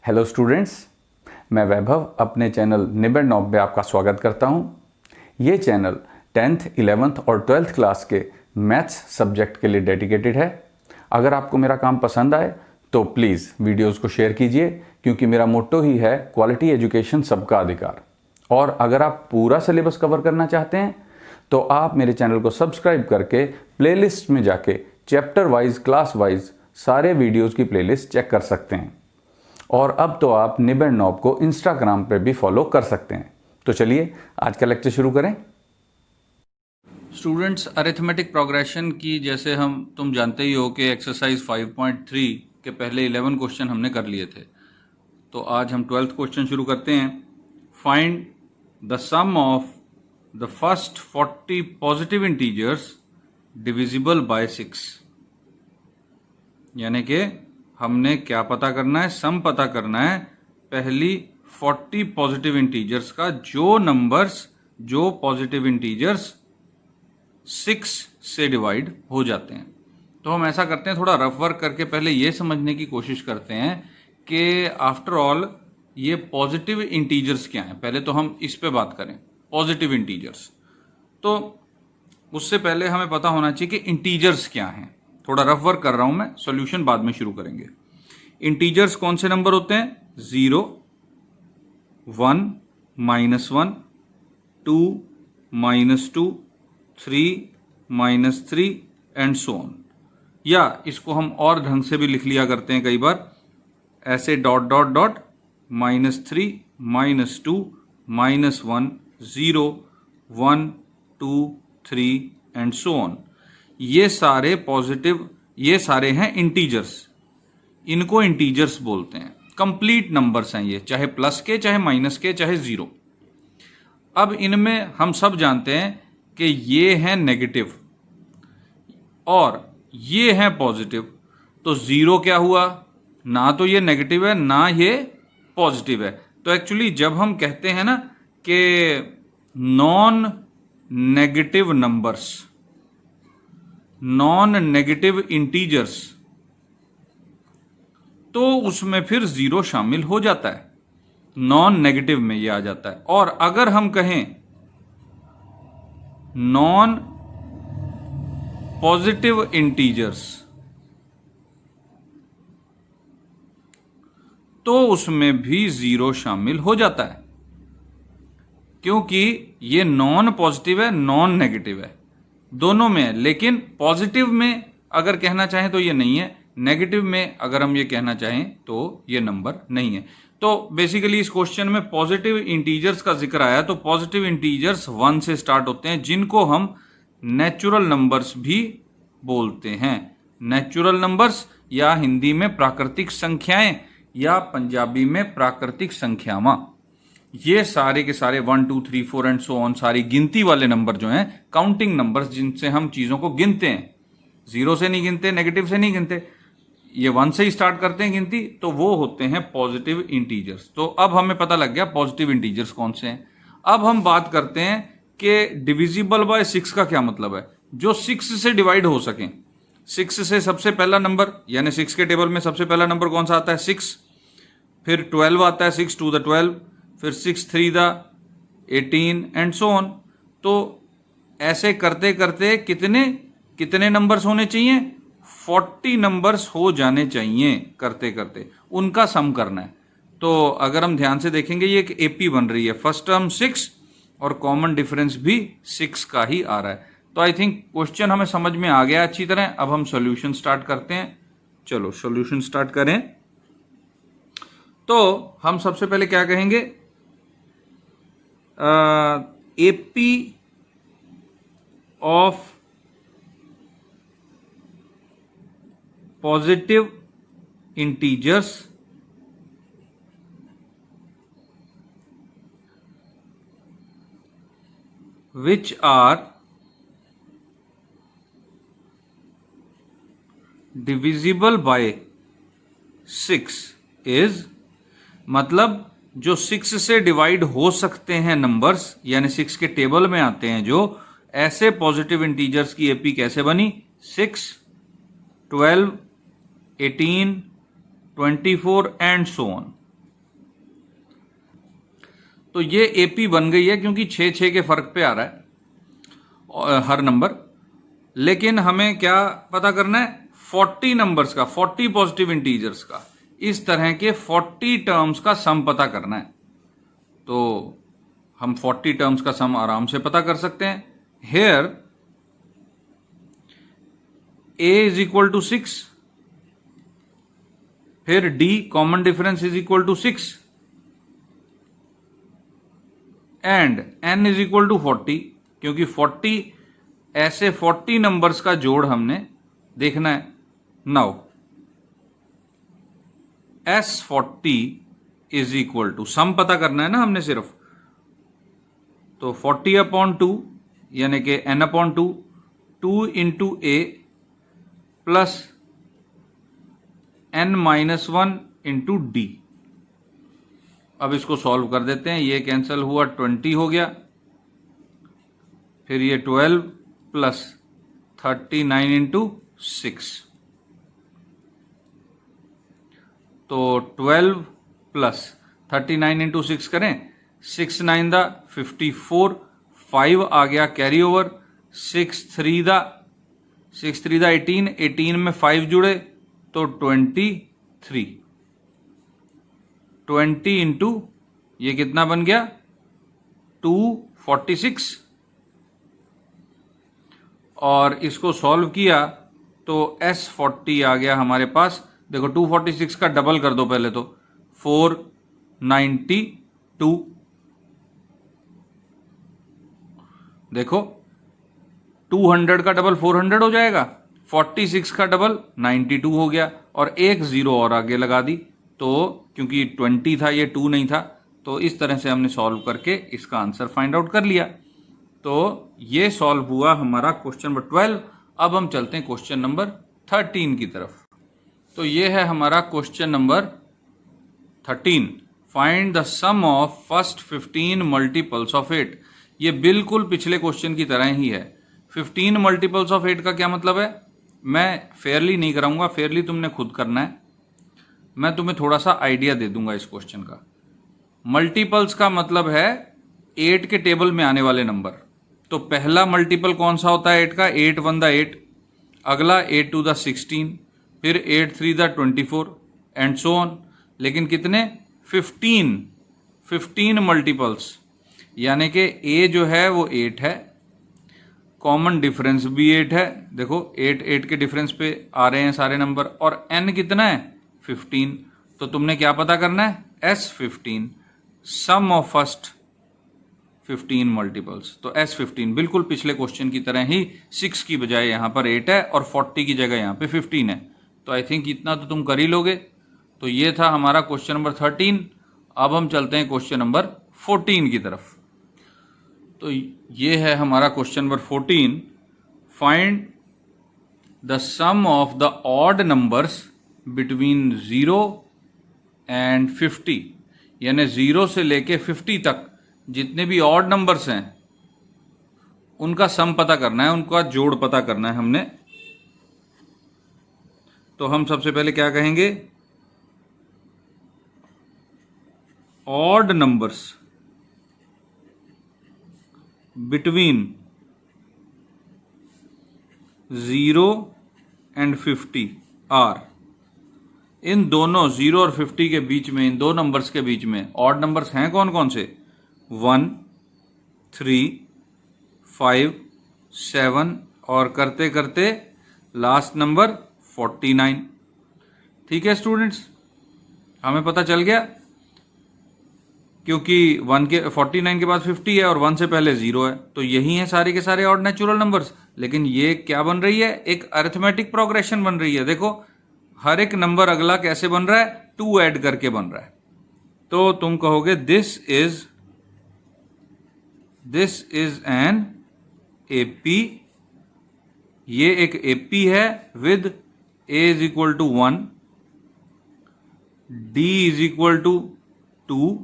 Hello students, मैं वैभव अपने channel निबेड़ knob में आपका स्वागत करता हूं। ये चैनल 10th, 11th और 12th क्लास के मैथ्स सब्जेक्ट के लिए डेडिकेटेड है। अगर आपको मेरा काम पसंद आए तो प्लीज़ वीडियोस को शेयर कीजिए, क्योंकि मेरा मोट्टो ही है क्वालिटी एजुकेशन सबका अधिकार। और अगर आप पूरा सिलेबस कवर करना चाहते हैं तो आप मेरे चैनल को सब्सक्राइब करके प्लेलिस्ट में जाके चैप्टर वाइज, क्लास वाइज सारे वीडियोज़ की प्लेलिस्ट चेक कर सकते हैं। और अब तो आप निबेड़ नॉब को इंस्टाग्राम पे भी फॉलो कर सकते हैं। तो चलिए आज का लेक्चर शुरू करें। स्टूडेंट्स, अरिथमेटिक प्रोग्रेशन की जैसे तुम जानते ही हो कि एक्सरसाइज 5.3 के पहले 11 क्वेश्चन हमने कर लिए थे। तो आज हम 12th क्वेश्चन शुरू करते हैं। Find the sum of the first 40 positive integers divisible by 6। यानी कि हमने क्या पता करना है? सम पता करना है पहली 40 पॉजिटिव इंटीजर्स का, जो पॉजिटिव इंटीजर्स 6 से डिवाइड हो जाते हैं। तो हम ऐसा करते हैं, थोड़ा रफ वर्क करके पहले ये समझने की कोशिश करते हैं कि आफ्टर ऑल ये पॉजिटिव इंटीजर्स क्या हैं। पहले तो हम इस पे बात करें, पॉजिटिव इंटीजर्स। तो उससे पहले हमें पता होना चाहिए कि इंटीजर्स क्या हैं। थोड़ा रफ वर्क कर रहा हूं मैं, सॉल्यूशन बाद में शुरू करेंगे। इंटीजर्स कौन से नंबर होते हैं? 0, 1, -1, 2, -2, 3, -3 एंड सो ऑन। या इसको हम और ढंग से भी लिख लिया करते हैं कई बार, ऐसे dot dot dot -3, -2, -1, 0, 1, 2, 3 and so on. ये सारे पॉजिटिव, ये सारे हैं इंटीजर्स। इनको इंटीजर्स बोलते हैं। कंप्लीट नंबर्स हैं ये, चाहे प्लस के, चाहे माइनस के, चाहे 0। अब इनमें हम सब जानते हैं कि ये हैं नेगेटिव और ये हैं पॉजिटिव। तो 0 क्या हुआ? ना तो ये नेगेटिव है ना ये पॉजिटिव है। तो एक्चुअली जब हम कहते हैं ना कि non negative numbers, non negative integers, तो उसमें फिर 0 शामिल हो जाता है। नॉन नेगेटिव में ये आ जाता है। और अगर हम कहें नॉन पॉजिटिव इंटीजर्स, तो उसमें भी 0 शामिल हो जाता है, क्योंकि ये नॉन पॉजिटिव है, नॉन नेगेटिव है, दोनों में है। लेकिन पॉजिटिव में अगर कहना चाहें तो ये नहीं है, नेगेटिव में अगर हम ये कहना चाहें तो ये नंबर नहीं है। तो बेसिकली इस क्वेश्चन में पॉजिटिव इंटीजर्स का जिक्र आया। तो पॉजिटिव इंटीजर्स 1 से स्टार्ट होते हैं, जिनको हम नेचुरल नंबर्स भी बोलते हैं। नेचुरल नंबर्स या हिंदी में प्राकृतिक संख्याएं या पंजाबी में प्राकृतिक संख्यावां। ये सारे के सारे 1, 2, 3, 4 एंड सो ऑन, सारी गिनती वाले नंबर जो हैं, काउंटिंग नंबर्स, जिनसे हम चीजों को गिनते हैं। 0 से नहीं गिनते, नेगेटिव से नहीं गिनते, ये 1 से ही स्टार्ट करते हैं गिनती, तो वो होते हैं पॉजिटिव इंटीजर्स। तो अब हमें पता लग गया पॉजिटिव इंटीजर्स कौन से हैं। अब हम बात करते हैं कि डिविजिबल बाय 6 का क्या मतलब है। जो 6 से डिवाइड हो सकें। 6 से सबसे पहला नंबर, यानी 6 के टेबल में सबसे पहला नंबर कौन सा आता है? 6। फिर 12 आता है, 6 2 द 12, फिर 6 3 द 18 एंड सो ऑन। तो ऐसे करते करते कितने नंबर्स होने चाहिए? 40 नंबर्स हो जाने चाहिए। करते करते उनका सम करना है। तो अगर हम ध्यान से देखेंगे, ये एक एपी बन रही है। फर्स्ट टर्म 6 और कॉमन डिफरेंस भी 6 का ही आ रहा है। तो आई थिंक क्वेश्चन हमें समझ में आ गया अच्छी तरह। अब हम सॉल्यूशन स्टार्ट करते हैं। चलो सॉल्यूशन स्टार्ट करें। तो हम सबसे पहले क्या कहेंगे? AP of positive integers which are divisible by 6 is, मतलब जो 6 से डिवाइड हो सकते हैं नंबर्स, यानी 6 के टेबल में आते हैं जो, ऐसे पॉजिटिव इंटीजर्स की एपी कैसे बनी? 6, 12, 18, 24 एंड सो ऑन। तो ये AP बन गई है क्योंकि 6 के फर्क पे आ रहा है हर नंबर। लेकिन हमें क्या पता करना है, 40 नंबर्स का, 40 पॉजिटिव इंटीजर्स का, इस तरह के 40 टर्म्स का सम पता करना है। तो हम 40 टर्म्स का सम आराम से पता कर सकते हैं। Here A is equal to 6, फिर D common difference is equal to 6 and N is equal to 40, क्योंकि 40 ऐसे 40 नंबर्स का जोड़ हमने देखना है। Now S40 is equal to, sum पता करना है ना हमने सिर्फ, तो 40/2 यानी कि N/2, 2 into A plus N-1 into D। अब इसको सॉल्व कर देते हैं, ये कैंसिल हुआ, 20 हो गया, फिर ये 12 प्लस 39 इंटू 6, तो 12 प्लस 39 इंटू 6 करें, 6 9 दा 54, 5 आ गया कैरी ओवर, 6 3 दा 18, 18 में 5 जुड़े तो 23, 20 इंटू ये कितना बन गया 246, और इसको सॉल्व किया तो S40 आ गया हमारे पास। देखो 246 का डबल कर दो पहले तो, 492, देखो 200 का डबल 400 हो जाएगा, 46 का डबल 92 हो गया, और एक जीरो और आगे लगा दी, तो क्योंकि 20 था ये 2 नहीं था, तो इस तरह से हमने सॉल्व करके इसका आंसर फाइंड आउट कर लिया। तो ये सॉल्व हुआ हमारा क्वेश्चन नंबर 12। अब हम चलते हैं क्वेश्चन नंबर 13 की तरफ। तो ये है हमारा question number 13, find the sum of first 15 multiples of 8। ये बिल्कुल पिछले क्वेश्चन की तरह ही है। 15 मल्टीपल्स ऑफ 8 का क्या मतलब है, मैं फेयरली नहीं कराऊंगा, फेयरली तुमने खुद करना है, मैं तुम्हें थोड़ा सा आइडिया दे दूंगा इस क्वेश्चन का। मल्टीपल्स का मतलब है 8 के टेबल में आने वाले नंबर। तो पहला मल्टीपल कौन सा होता है 8 का, 8 1 दा 8, अगला 8 2 दा 16, फिर 8 3 दा 24 एंड सो ऑन। लेकिन कितने, 15 मल्टीपल्स, यानी कि A जो है वो 8 है, कॉमन डिफरेंस भी 8 है, देखो 8 के डिफरेंस पे आ रहे हैं सारे नंबर, और N कितना है 15। तो तुमने क्या पता करना है, S15, some of first 15 multiples. तो S15 बिल्कुल पिछले क्वेश्चन की तरह ही 6 की बजाय यहां पर 8 है और 40 की जगह यहां पे 15 है। तो आई थिंक इतना तो तुम कर ही लोगे। तो ये था हमारा क्वेश्चन नंबर 13। अब हम चलते हैं क्वेश्चन नंबर 14 की तरफ। तो ये है हमारा question number 14, find the sum of the odd numbers between 0 and 50, यानी 0 से लेके 50 तक जितने भी ऑड नंबर्स हैं उनका सम पता करना है, उनका जोड़ पता करना है हमने। तो हम सबसे पहले क्या कहेंगे, odd numbers between 0 and 50 are, इन दोनों 0 और 50 के बीच में, इन दो नंबर्स के बीच में ऑड नंबर्स हैं कौन कौन से, 1 3 5 7 और करते करते लास्ट नंबर 49। ठीक है स्टूडेंट्स, हमें पता चल गया, क्योंकि 49 के बाद 50 है और 1 से पहले 0 है, तो यही है सारे के सारे ऑड नेचुरल नंबर्स। लेकिन ये क्या बन रही है, एक अरिथमेटिक प्रोग्रेशन बन रही है। देखो हर एक नंबर अगला कैसे बन रहा है, 2 ऐड करके बन रहा है। तो तुम कहोगे दिस इज एन एपी, ये एक एपी है with a is equal to 1, d is equal to 2,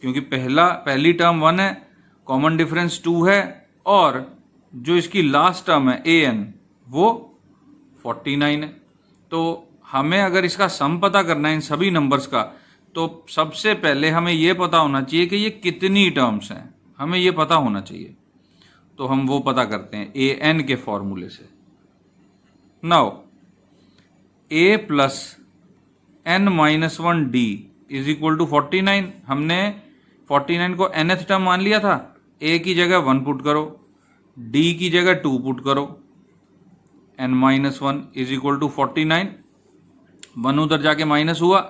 क्योंकि पहली टर्म 1 है, कॉमन डिफरेंस 2 है, और जो इसकी लास्ट टर्म है ए एन वो 49 है। तो हमें अगर इसका सम पता करना है इन सभी नंबर्स का, तो सबसे पहले हमें ये पता होना चाहिए कि ये कितनी टर्म्स हैं, हमें ये पता होना चाहिए। तो हम वो पता करते हैं ए एन के फॉर्मूले से। Now a plus n minus 1 d is equal to 49। हमने 49 को nth टर्म मान लिया था। ए की जगह 1 पुट करो, डी की जगह 2 पुट करो, n minus 1 is equal to 49। 1 उधर जाके माइनस हुआ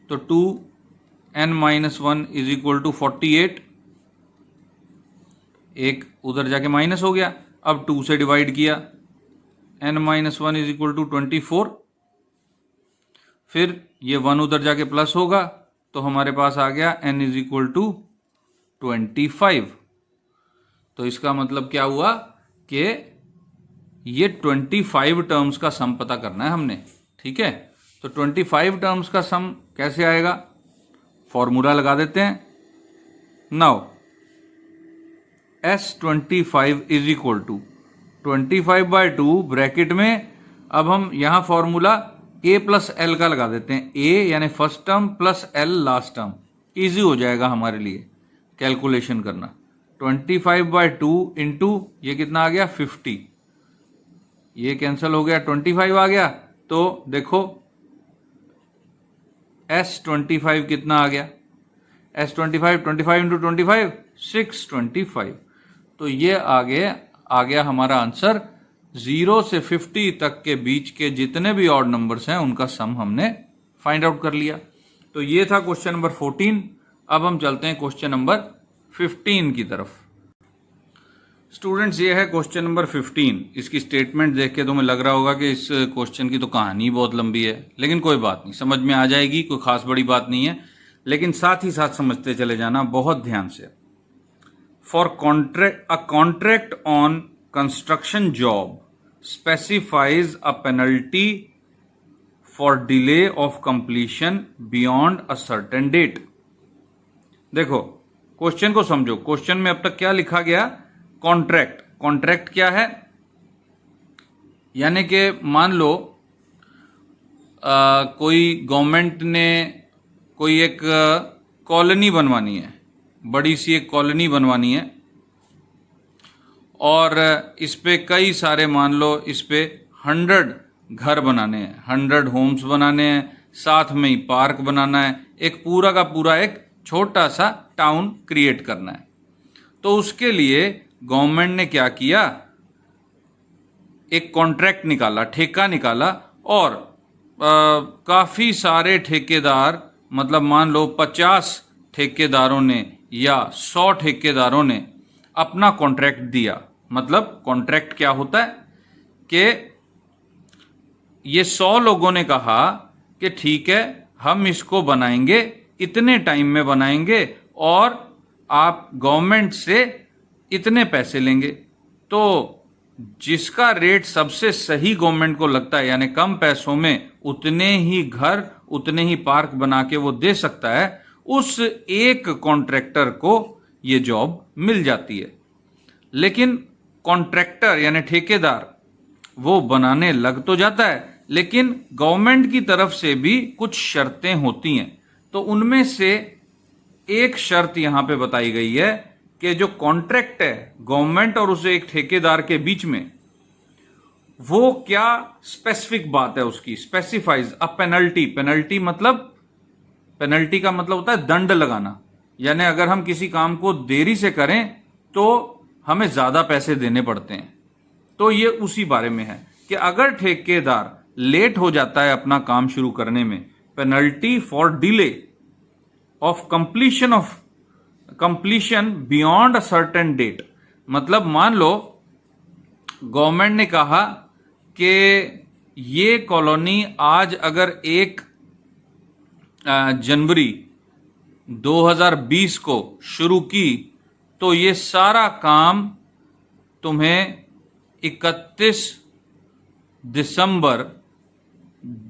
तो 2n minus 1 is equal to 48। एक उधर जाके माइनस हो गया, अब 2 से डिवाइड किया, n minus 1 is equal to 24। फिर ये 1 उधर जाके प्लस होगा तो हमारे पास आ गया n इज इक्वल टू 25। तो इसका मतलब क्या हुआ कि ये 25 टर्म्स का सम पता करना है हमने। ठीक है, तो 25 टर्म्स का सम कैसे आएगा, फॉर्मूला लगा देते हैं। Now S25 is equal to 25/2 bracket में, अब हम यहां फॉर्मूला a प्लस एल का लगा देते हैं। a यानी first term plus l last term, easy हो जाएगा हमारे लिए कैलकुलेशन करना। 25/2 इंटू ये कितना आ गया 50, ये कैंसिल हो गया, 25 आ गया। तो देखो S25 कितना आ गया, S25 25 इंटू 25 625। तो ये आ गया हमारा आंसर। 0 से 50 तक के बीच के जितने भी ऑड नंबर्स हैं उनका सम हमने फाइंड आउट कर लिया। तो ये था क्वेश्चन नंबर 14। अब हम चलते हैं क्वेश्चन नंबर 15 की तरफ। स्टूडेंट्स, ये है क्वेश्चन नंबर 15। इसकी स्टेटमेंट देख के तुम्हें लग रहा होगा कि इस क्वेश्चन की तो कहानी बहुत लंबी है, लेकिन कोई बात नहीं, समझ में आ जाएगी, कोई खास बड़ी बात नहीं है, लेकिन साथ ही साथ समझते चले जाना बहुत ध्यान से। For contract on construction job specifies a penalty for delay of completion beyond a certain date. देखो क्वेश्चन को समझो। क्वेश्चन में अब तक क्या लिखा गया, कॉन्ट्रैक्ट। कॉन्ट्रैक्ट क्या है, यानी कि मान लो कोई गवर्नमेंट ने कोई एक कॉलोनी बनवानी है, बड़ी सी एक कॉलोनी बनवानी है, और इस पे कई सारे, मान लो इस पे 100 घर बनाने हैं, 100 होम्स बनाने हैं, साथ में ही पार्क बनाना है, एक पूरा का पूरा एक छोटा सा टाउन क्रिएट करना है। तो उसके लिए गवर्नमेंट ने क्या किया, एक कॉन्ट्रैक्ट निकाला, ठेका निकाला, और काफ़ी सारे ठेकेदार, मतलब मान लो 50 ठेकेदारों ने या 100 ठेकेदारों ने अपना कॉन्ट्रैक्ट दिया। मतलब कॉन्ट्रैक्ट क्या होता है कि ये 100 लोगों ने कहा कि ठीक है हम इसको बनाएंगे, इतने टाइम में बनाएंगे और आप गवर्नमेंट से इतने पैसे लेंगे। तो जिसका रेट सबसे सही गवर्नमेंट को लगता है, यानी कम पैसों में उतने ही घर, उतने ही पार्क बना के वो दे सकता है, उस एक कॉन्ट्रैक्टर को ये जॉब मिल जाती है। लेकिन कॉन्ट्रैक्टर यानी ठेकेदार वो बनाने लग तो जाता है, लेकिन गवर्नमेंट की तरफ से भी कुछ शर्तें होती हैं। तो उनमें से एक शर्त यहां पे बताई गई है कि जो कॉन्ट्रैक्ट है गवर्नमेंट और उसे एक ठेकेदार के बीच में, वो क्या स्पेसिफिक बात है उसकी, स्पेसिफाइज अ पेनल्टी। पेनल्टी मतलब, पेनल्टी का मतलब होता है दंड लगाना, यानी अगर हम किसी काम को देरी से करें तो हमें ज्यादा पैसे देने पड़ते हैं। तो ये उसी बारे में है कि अगर ठेकेदार लेट हो जाता है अपना काम शुरू करने में, penalty for delay of completion beyond a certain date. मतलब मान लो गवर्नमेंट ने कहा कि ये कॉलोनी आज अगर 1 जनवरी 2020 को शुरू की तो ये सारा काम तुम्हें 31 दिसंबर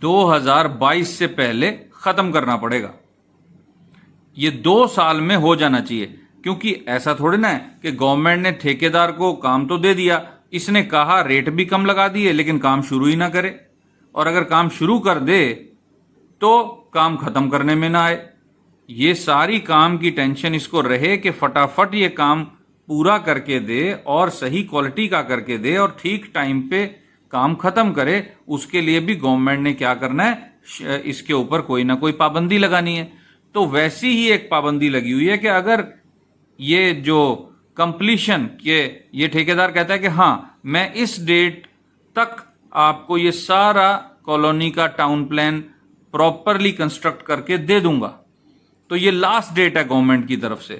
2022 से पहले खत्म करना पड़ेगा। ये 2 साल में हो जाना चाहिए, क्योंकि ऐसा थोड़ी ना है कि गवर्नमेंट ने ठेकेदार को काम तो दे दिया, इसने कहा रेट भी कम लगा दिए, लेकिन काम शुरू ही ना करे। और अगर काम शुरू कर दे तो काम खत्म करने में ना आए। ये सारी काम की टेंशन इसको रहे कि फटाफट ये काम पूरा करके दे और सही क्वालिटी का करके दे और ठीक टाइम पे काम खत्म करे। उसके लिए भी गवर्नमेंट ने क्या करना है, इसके ऊपर कोई ना कोई पाबंदी लगानी है। तो वैसी ही एक पाबंदी लगी हुई है कि अगर ये जो कंप्लीशन के ये ठेकेदार कहता है कि हाँ मैं इस डेट तक आपको ये सारा कॉलोनी का टाउन प्लान प्रॉपरली कंस्ट्रक्ट करके दे दूंगा, तो ये लास्ट डेट है गवर्नमेंट की तरफ से।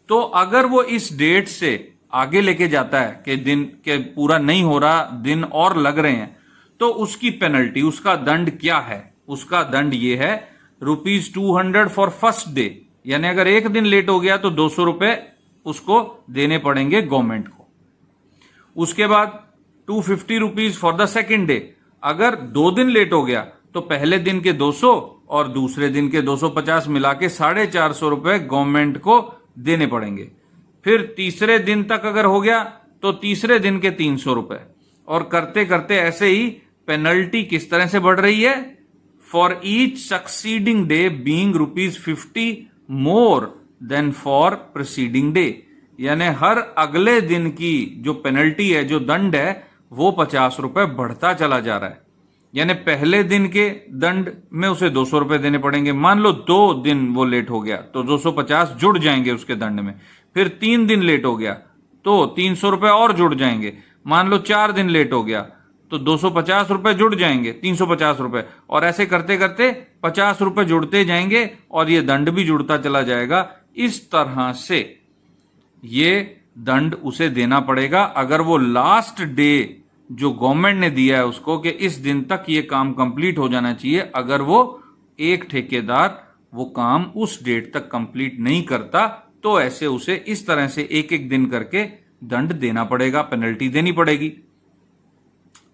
तो अगर वो इस डेट से आगे लेके जाता है कि दिन के पूरा नहीं हो रहा, दिन और लग रहे हैं, तो उसकी पेनल्टी, उसका दंड क्या है? उसका दंड ये है ₹200 फॉर फर्स्ट डे, यानी अगर एक दिन लेट हो गया तो 200 रुपए उसको देने पड़ेंगे गवर्नमेंट को। उसके बाद ₹250 फॉर द सेकेंड डे, अगर 2 दिन लेट हो गया तो पहले दिन के 200 और दूसरे दिन के 250 मिला के 450 रुपए गवर्नमेंट को देने पड़ेंगे। फिर तीसरे दिन तक अगर हो गया तो तीसरे दिन के 300 रुपए, और करते करते ऐसे ही पेनल्टी किस तरह से बढ़ रही है? For each succeeding day being ₹50 more than for preceding day, यानी हर अगले दिन की जो पेनल्टी है, जो दंड है, वो 50 रुपए बढ़ता चला जा रहा है। यानी पहले दिन के दंड में उसे 200 रुपए देने पड़ेंगे। मान लो 2 दिन वो लेट हो गया तो 250 जुड़ जाएंगे उसके दंड में। फिर 3 दिन लेट हो गया तो 300 रुपए और जुड़ जाएंगे। मान लो 4 दिन लेट हो गया तो 250 रुपए जुड़ जाएंगे, 350 रुपए, और ऐसे करते करते 50 रुपए जुड़ते जाएंगे और ये दंड भी जुड़ता चला जाएगा। इस तरह से ये दंड उसे देना पड़ेगा अगर वो लास्ट डे जो गवर्नमेंट ने दिया है उसको कि इस दिन तक ये काम कंप्लीट हो जाना चाहिए, अगर वो एक ठेकेदार वो काम उस डेट तक कंप्लीट नहीं करता तो ऐसे उसे इस तरह से एक एक दिन करके दंड देना पड़ेगा, पेनल्टी देनी पड़ेगी।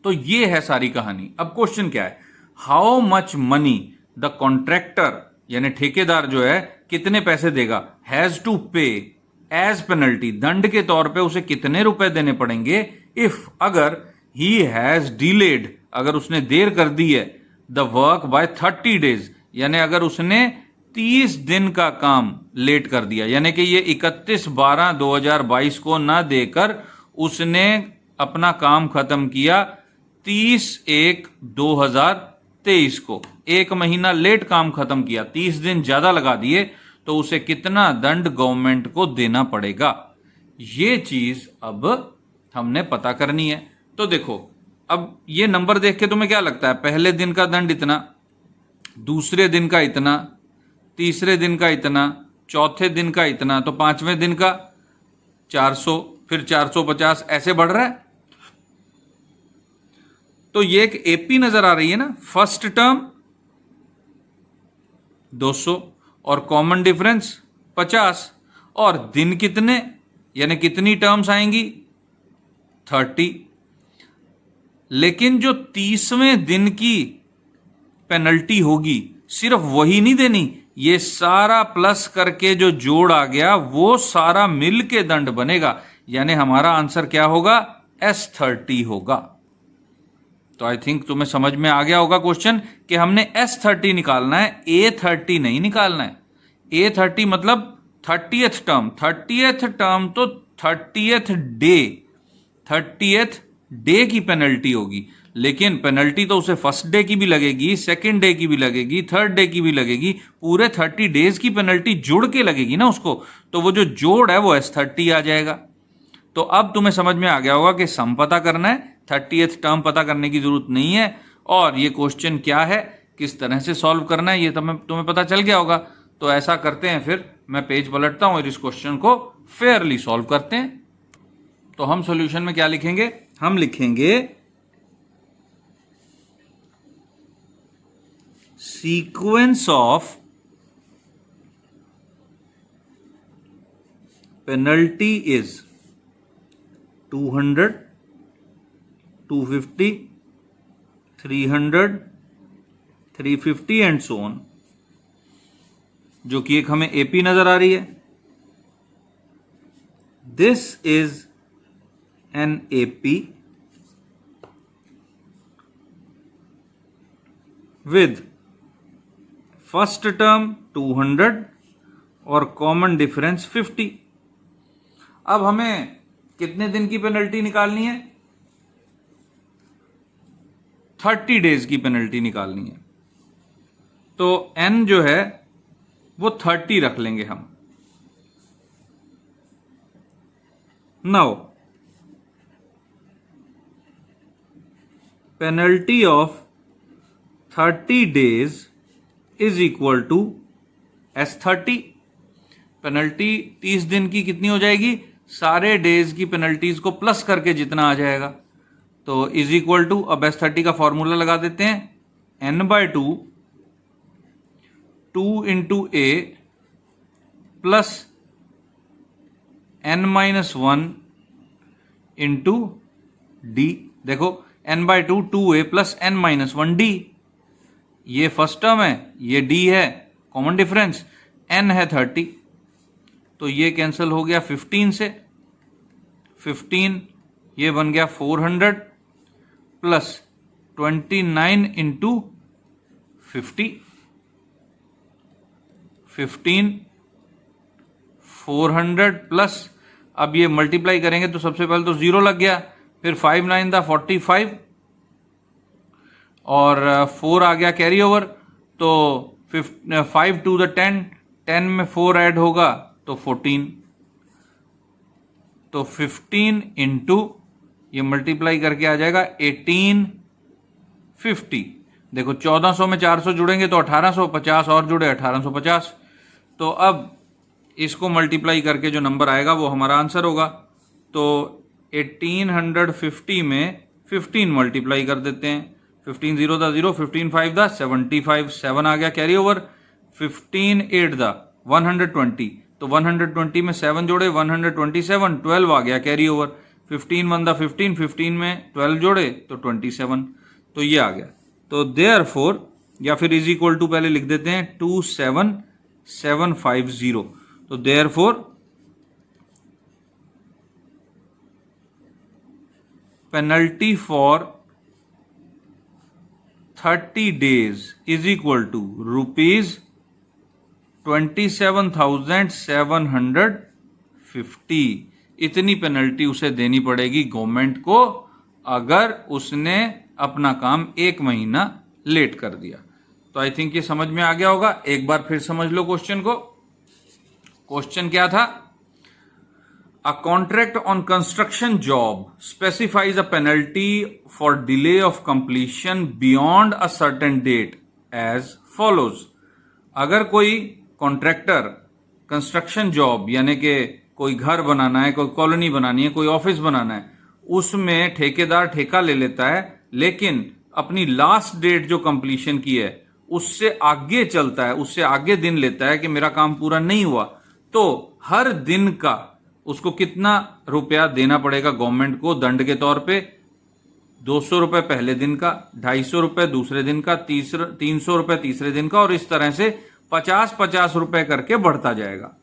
तो ये है सारी कहानी। अब क्वेश्चन क्या है? How much money the contractor, यानी ठेकेदार जो है कितने पैसे देगा, has to pay as penalty, दंड के तौर पे उसे कितने रुपए देने पड़ेंगे, इफ अगर ही हैज डिलेड, अगर उसने देर कर दी है, द वर्क बाय 30 डेज, यानी अगर उसने 30 दिन का काम लेट कर दिया, यानी कि ये 31/12/2022 को ना देकर उसने अपना काम खत्म किया 30/1/2023 को, एक महीना लेट काम खत्म किया, 30 दिन ज्यादा लगा दिए, तो उसे कितना दंड गवर्नमेंट को देना पड़ेगा? ये चीज अब हमने पता करनी है। तो देखो, अब ये नंबर देख के तुम्हें क्या लगता है? पहले दिन का दंड इतना, दूसरे दिन का इतना, तीसरे दिन का इतना, चौथे दिन का इतना, तो पांचवें दिन का 400, फिर 450, ऐसे बढ़ रहा है। तो ये एक एपी नजर आ रही है ना, फर्स्ट टर्म 200 और कॉमन डिफरेंस 50, और दिन कितने, यानी कितनी टर्म्स आएंगी 30। लेकिन जो 30वें दिन की पेनल्टी होगी सिर्फ वही नहीं देनी, ये सारा प्लस करके जो जोड़ आ गया वो सारा मिल के दंड बनेगा। यानी हमारा आंसर क्या होगा? S30 होगा। तो आई थिंक तुम्हें समझ में आ गया होगा क्वेश्चन कि हमने S30 निकालना है, A30 नहीं निकालना है। A30 मतलब 30th टर्म, 30th टर्म तो 30th डे की पेनल्टी होगी, लेकिन पेनल्टी तो उसे फर्स्ट डे की भी लगेगी, सेकेंड डे की भी लगेगी, थर्ड डे की भी लगेगी, पूरे 30 डेज की पेनल्टी जुड़ के लगेगी ना उसको, तो वो जो जोड़ है वो S30 आ जाएगा। तो अब तुम्हें समझ में आ गया होगा कि सम पता करना है, 30th टर्म पता करने की जरूरत नहीं है, और ये क्वेश्चन क्या है, किस तरह से सॉल्व करना है, ये तुम्हें पता चल गया होगा। तो ऐसा करते हैं, फिर मैं पेज पलटता हूं और इस क्वेश्चन को फेयरली सॉल्व करते हैं। तो हम सॉल्यूशन में क्या लिखेंगे? हम लिखेंगे sequence of penalty is 200, 250, 300, 350 and so on, जो कि एक हमें एपी नजर आ रही है। This is an AP with first term 200 और कॉमन डिफरेंस 50। अब हमें कितने दिन की पेनल्टी निकालनी है? 30 डेज की पेनल्टी निकालनी है। तो n जो है वो 30 रख लेंगे हम। Now penalty of 30 days is equal to S30। Penalty 30 दिन की कितनी हो जाएगी? सारे डेज की पेनल्टीज को प्लस करके जितना आ जाएगा। तो इज इक्वल टू, अब S30 का फॉर्मूला लगा देते हैं, n/2 2 इंटू ए प्लस n-1 इंटू डी। देखो n/2 2a plus n-1 d। ये फर्स्ट टर्म है, ये d है कॉमन डिफरेंस, n है 30, तो ये कैंसिल हो गया 15 से। 15 ये बन गया 400 प्लस 29 इंटू 50। 15 400 प्लस, अब ये मल्टीप्लाई करेंगे तो सबसे पहले तो 0 लग गया, फिर 5 9 था 45 और 4 आ गया कैरी ओवर, तो 5 2 10, 10 में 4 ऐड होगा तो 14। तो 15 इंटू ये मल्टीप्लाई करके आ जाएगा 1850। देखो 1400 में 400 जुड़ेंगे तो 1850 और जुड़े 1850। तो अब इसको मल्टीप्लाई करके जो नंबर आएगा वो हमारा आंसर होगा। तो 1850 में 15 मल्टीप्लाई कर देते हैं। 15 0 था 0, 15 5 था 75, 7 आ गया कैरी ओवर, 15 8 था 120, तो 120 में 7 जोड़े 127, 12 आ गया कैरी ओवर, 15 1 था 15, 15 में 12 जोड़े तो 27, तो ये आ गया। तो देयरफॉर, या फिर इज इक्वल टू पहले लिख देते हैं 27750। तो therefore penalty for 30 days is equal to ₹27,750। इतनी पेनल्टी उसे देनी पड़ेगी गवर्नमेंट को अगर उसने अपना काम 1 महीना लेट कर दिया। तो आई थिंक ये समझ में आ गया होगा। एक बार फिर समझ लो क्वेश्चन को। क्वेश्चन क्या था? A contract on construction job specifies a penalty for delay of completion beyond a certain date as follows। अगर कोई कॉन्ट्रैक्टर कंस्ट्रक्शन जॉब यानी कि कोई घर बनाना है, कोई कॉलोनी बनानी है, कोई ऑफिस बनाना है, उसमें ठेकेदार ठेका ले लेता है, लेकिन अपनी लास्ट डेट जो कंप्लीशन की है उससे आगे चलता है, उससे आगे दिन लेता है कि मेरा काम पूरा नहीं हुआ, तो हर दिन का उसको कितना रुपया देना पड़ेगा गवर्नमेंट को दंड के तौर पे? 200 रुपए पहले दिन का, 250 रुपए दूसरे दिन का, 300 रुपए तीसरे दिन का, और इस तरह से 50-50 रुपए करके बढ़ता जाएगा।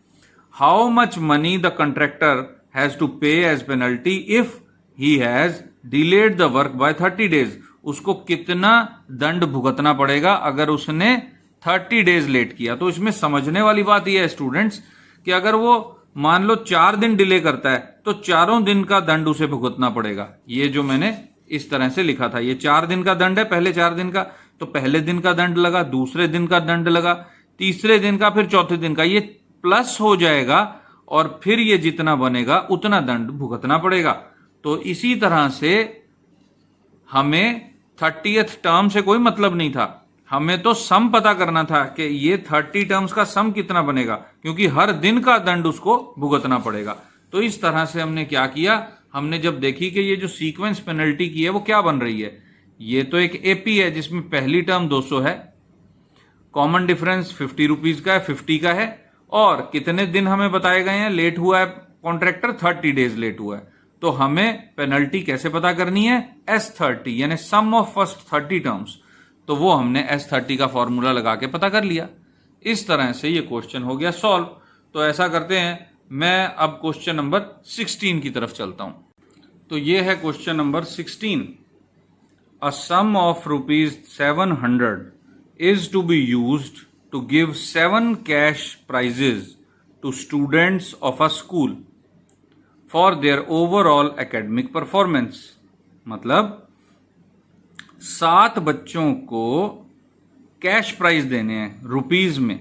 How much money the contractor has to pay as penalty if he has delayed the work by 30 days. उसको कितना दंड भुगतना पड़ेगा अगर उसने 30 डेज लेट किया? तो इसमें समझने वाली बात यह है स्टूडेंट्स कि अगर वो मान लो 4 दिन डिले करता है तो 4 दिन का दंड उसे भुगतना पड़ेगा। ये जो मैंने इस तरह से लिखा था, ये 4 दिन का दंड है, पहले 4 दिन का, तो पहले दिन का दंड लगा, दूसरे दिन का दंड लगा, तीसरे दिन का, फिर चौथे दिन का, ये प्लस हो जाएगा और फिर ये जितना बनेगा उतना दंड भुगतना पड़ेगा। तो इसी तरह से हमें 30th टर्म से कोई मतलब नहीं था, हमें तो सम पता करना था कि ये 30 टर्म्स का सम कितना बनेगा, क्योंकि हर दिन का दंड उसको भुगतना पड़ेगा। तो इस तरह से हमने क्या किया, हमने जब देखी कि ये जो सीक्वेंस पेनल्टी की है वो क्या बन रही है, ये तो एक एपी है जिसमें पहली टर्म 200 है, कॉमन डिफरेंस 50 रुपीज का है, 50 का है, और कितने दिन हमें बताए गए हैं लेट हुआ है कॉन्ट्रैक्टर, 30 डेज लेट हुआ है। तो हमें पेनल्टी कैसे पता करनी है? S30 यानी सम ऑफ फर्स्ट 30 टर्म्स। तो वो हमने S30 का फॉर्मूला लगा के पता कर लिया। इस तरह से ये क्वेश्चन हो गया सॉल्व। तो ऐसा करते हैं, मैं अब क्वेश्चन नंबर 16 की तरफ चलता हूं। तो ये है question number 16। A sum of ₹700 is to be used to give 7 cash prizes to students of a school for their overall academic performance। मतलब 7 बच्चों को कैश प्राइज देने हैं रुपीज में,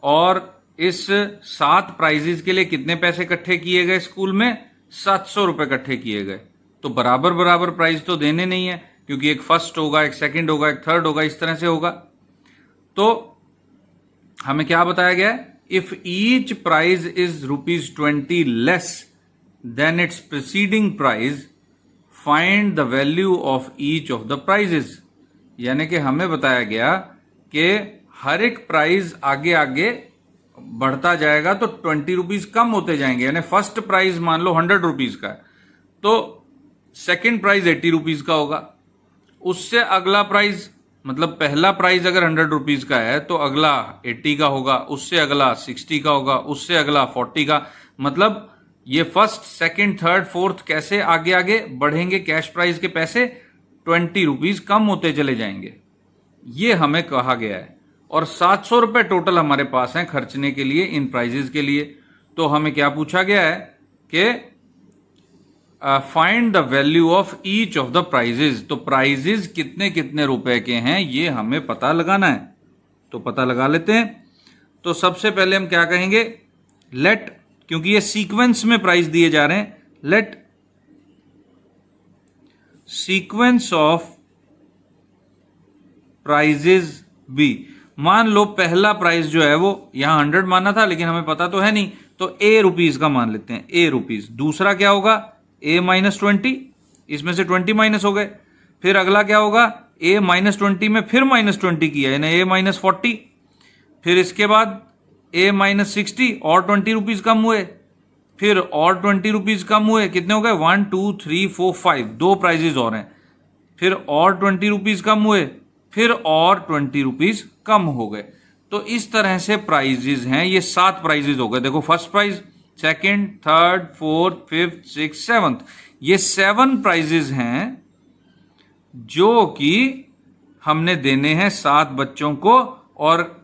और इस 7 प्राइजेस के लिए कितने पैसे इकट्ठे किए गए स्कूल में? 700 रुपए इकट्ठे किए गए। तो बराबर बराबर प्राइज तो देने नहीं है, क्योंकि एक फर्स्ट होगा, एक सेकंड होगा, एक थर्ड होगा, इस तरह से होगा। तो हमें क्या बताया गया है? If each prize is ₹20 less than its preceding prize, find the value of each of the prizes. यानी कि हमें बताया गया कि हर एक प्राइज आगे आगे बढ़ता जाएगा तो ₹20 कम होते जाएंगे। यानी फर्स्ट प्राइज मान लो ₹100 का है, तो सेकंड प्राइज ₹80 का होगा। उससे अगला प्राइज, मतलब पहला प्राइज अगर ₹100 का है तो अगला 80 का होगा, उससे अगला 60 का होगा, उससे अगला 40 का। मतलब ये फर्स्ट, सेकंड, थर्ड, फोर्थ कैसे आगे आगे बढ़ेंगे, कैश प्राइज के पैसे ₹20 कम होते चले जाएंगे, ये हमें कहा गया है। और 700 रुपए टोटल हमारे पास हैं खर्चने के लिए इन प्राइजेस के लिए। तो हमें क्या पूछा गया है कि find the value of each of the prizes. तो प्राइजेस कितने कितने रुपए के हैं ये हमें पता लगाना है। तो पता लगा लेते हैं। तो सबसे पहले हम क्या कहेंगे? लेट, क्योंकि ये सीक्वेंस में प्राइस दिए जा रहे हैं, let sequence of prizes be. मान लो पहला प्राइस जो है वो यहां 100 माना था, लेकिन हमें पता तो है नहीं, तो ₹A का मान लेते हैं, ₹A। दूसरा क्या होगा? A-20, इसमें से 20 माइनस हो गए। फिर अगला क्या होगा? A-20 में फिर -20 किया, यानी A-40। फिर इसके बाद A-60 और ₹20 कम हुए, फिर और ₹20 कम हुए, कितने हो गए? 1 2 3 4 5, 2 प्राइजेस और हैं। फिर और ₹20 कम हुए, फिर और ₹20 कम हो गए। तो इस तरह से प्राइजेस हैं, ये 7 प्राइजेस हो गए। देखो, first prize, second, third, fourth, fifth, six, seventh, ये 7 प्राइजेस हैं जो कि हमने देने हैं 7 बच्चों को, और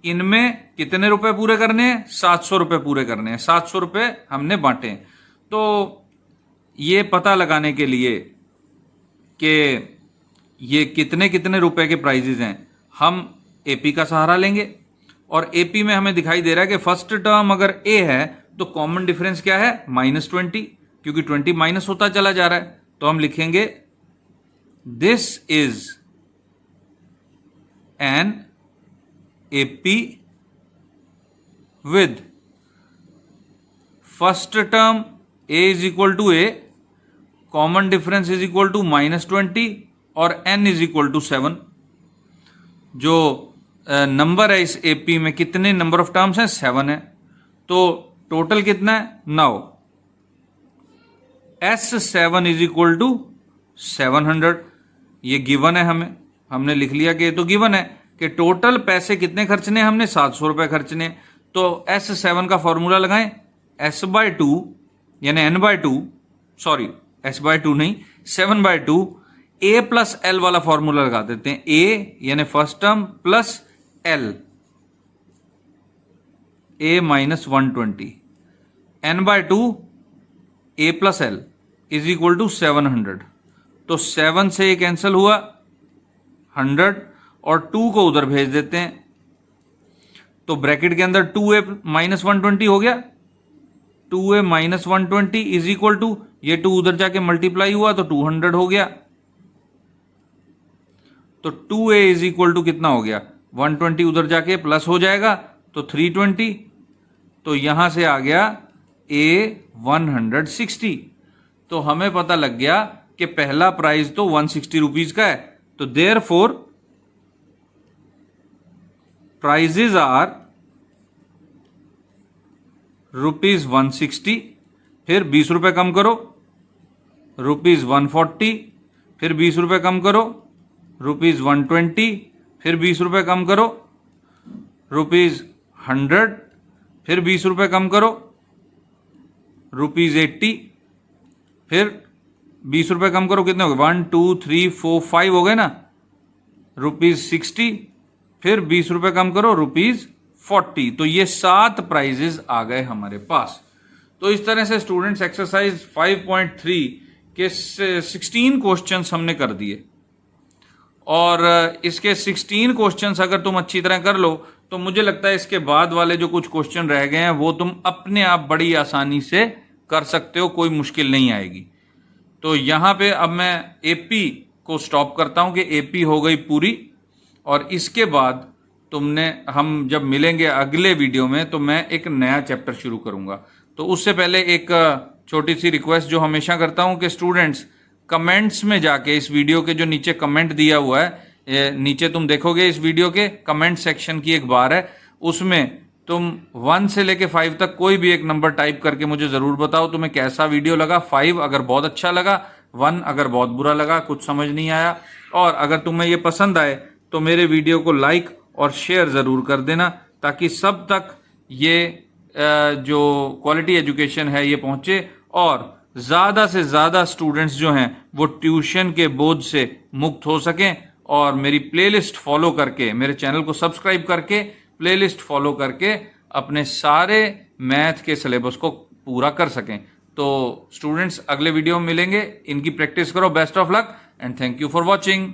इनमें कितने रुपए पूरे करने हैं? 700 रुपए पूरे करने हैं। 700 रुपए हमने बांटे हैं। तो ये पता लगाने के लिए कि ये कितने कितने रुपए के प्राइजेस हैं, हम एपी का सहारा लेंगे। और एपी में हमें दिखाई दे रहा है कि फर्स्ट टर्म अगर ए है तो कॉमन डिफरेंस क्या है? -20, क्योंकि 20 माइनस होता चला जा रहा है। तो हम लिखेंगे this is an AP with first term a is equal to a, common difference is equal to -20 और n इज इक्वल टू 7। जो नंबर है इस एपी में, कितने नंबर ऑफ टर्म्स हैं? 7 है। तो टोटल कितना है? 9। S7 is equal to 700। ये गिवन है, हमने लिख लिया कि ये तो गिवन है कि टोटल पैसे कितने खर्चने हैं हमने? 700 रुपए खर्चने। तो S7 का फॉर्मूला लगाएं, S/2 यानी N/2, सॉरी S/2 नहीं, 7/2, A प्लस L वाला फॉर्मूला लगा देते हैं। A यानी first term plus L, A minus 120, N/2 A plus L is equal to 700। तो 7 से ये कैंसिल हुआ, 100, और 2 को उधर भेज देते हैं। तो ब्रैकेट के अंदर 2A माइनस 120 हो गया। 2A minus 120 is equal to, ये 2 उधर जाके मल्टीप्लाई हुआ तो 200 हो गया। तो 2A इज इक्वल टू कितना हो गया? 120 उधर जाके प्लस हो जाएगा तो 320। तो यहां से आ गया A 160। तो हमें पता लग गया कि पहला प्राइस तो 160 रुपीज का है। तो देयरफॉर प्राइजेज आर ₹160, फिर 20 रुपए कम करो, ₹140, फिर 20 रुपए कम करो, ₹120, फिर 20 रुपए कम करो, ₹100, फिर 20 रुपए कम करो, ₹80, फिर 20 रुपए कम करो, कितने हो गए? 1 2 3 4 5 हो गए ना, ₹60, फिर 20 रुपए कम करो, ₹40। तो ये 7 प्राइजेस आ गए हमारे पास। तो इस तरह से स्टूडेंट्स एक्सरसाइज 5.3 के 16 क्वेश्चंस हमने कर दिए, और इसके 16 क्वेश्चंस अगर तुम अच्छी तरह कर लो तो मुझे लगता है इसके बाद वाले जो कुछ क्वेश्चन रह गए हैं वो तुम अपने आप बड़ी आसानी से कर सकते हो, कोई मुश्किल नहीं आएगी। तो यहां पे अब मैं एपी को स्टॉप करता हूं कि एपी हो गई पूरी, और इसके बाद हम जब मिलेंगे अगले वीडियो में तो मैं एक नया चैप्टर शुरू करूंगा। तो उससे पहले एक छोटी सी रिक्वेस्ट जो हमेशा करता हूं कि स्टूडेंट्स कमेंट्स में जाके, इस वीडियो के जो नीचे कमेंट दिया हुआ है, नीचे तुम देखोगे इस वीडियो के कमेंट सेक्शन की एक बार है, उसमें तुम 1 से लेके 5 तक कोई भी एक नंबर टाइप करके मुझे जरूर बताओ तुम्हें कैसा वीडियो लगा। 5 अगर बहुत अच्छा लगा, 1 अगर बहुत बुरा लगा, कुछ समझ नहीं आया, और अगर तुम्हें ये पसंद आए तो मेरे वीडियो को लाइक और शेयर जरूर कर देना, ताकि सब तक ये जो क्वालिटी एजुकेशन है ये पहुंचे, और ज़्यादा से ज़्यादा स्टूडेंट्स जो हैं वो ट्यूशन के बोझ से मुक्त हो सकें, और मेरी प्लेलिस्ट फॉलो करके, मेरे चैनल को सब्सक्राइब करके, प्लेलिस्ट फॉलो करके अपने सारे मैथ के सिलेबस को पूरा कर सकें। तो स्टूडेंट्स अगले वीडियो में मिलेंगे, इनकी प्रैक्टिस करो। Best of luck and thank you for watching.